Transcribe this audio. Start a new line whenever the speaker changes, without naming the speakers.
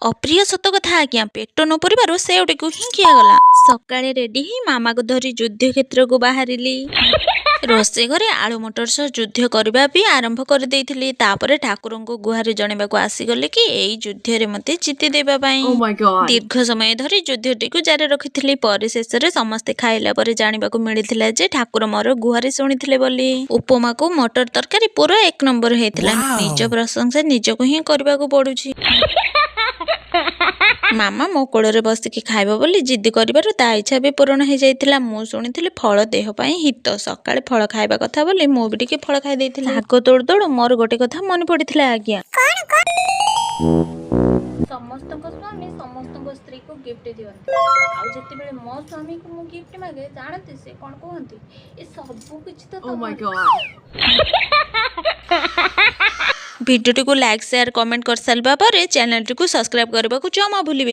अप्रिय सत कथा आज्ञा पेट न परिबार से उठे ही किगला सकाळे रेडी ही मामा को धरी युद्ध क्षेत्र को बाहरिली रोसे घरे आलू मटर सह युद्ध करबा भी आरंभ कर देइथिली तापरे ठाकुर को गुहारी जणेबा को आसीगले कि एई युद्ध रे मते जीति देबा पई
Oh my god.
दीर्घ समय धरी युद्धटी को जारी रखिथिली पर शेष रे समस्ते खाइला पर जानिबा को मिलिथिला जे ठाकुर मोर गुहारी सुनिथिले बोली उपमा को मटर तरकारी पूरा एक नंबर हेतिला निज प्रशंसा निज को ही करबा को पडुची मामा मो कोଳରେ बसिकी खाइब बोली जिद करिबारु ता इच्छा भी पूर्ण हो जाइथिला मु सुनिथिली फल देह पई हित सकाळे फल खाइबा कथा बोली मु भी टिके फल खाइ देइथिला आगो तोड़ तोड़ मोर गोटे कथा मन पड़िथिला आज्ञा समस्तक स्वामी समस्तक स्त्री को गिफ्ट दियंती आ जति बेले मो स्वामी को मु गिफ्ट मागे जानते से कोन कहंती ए सब किछ तो
Oh my god.
भिडियो को लाइक शेयर कमेंट कर सालबा पर चैनल को सब्सक्राइब करबा को जमा भूलिबे।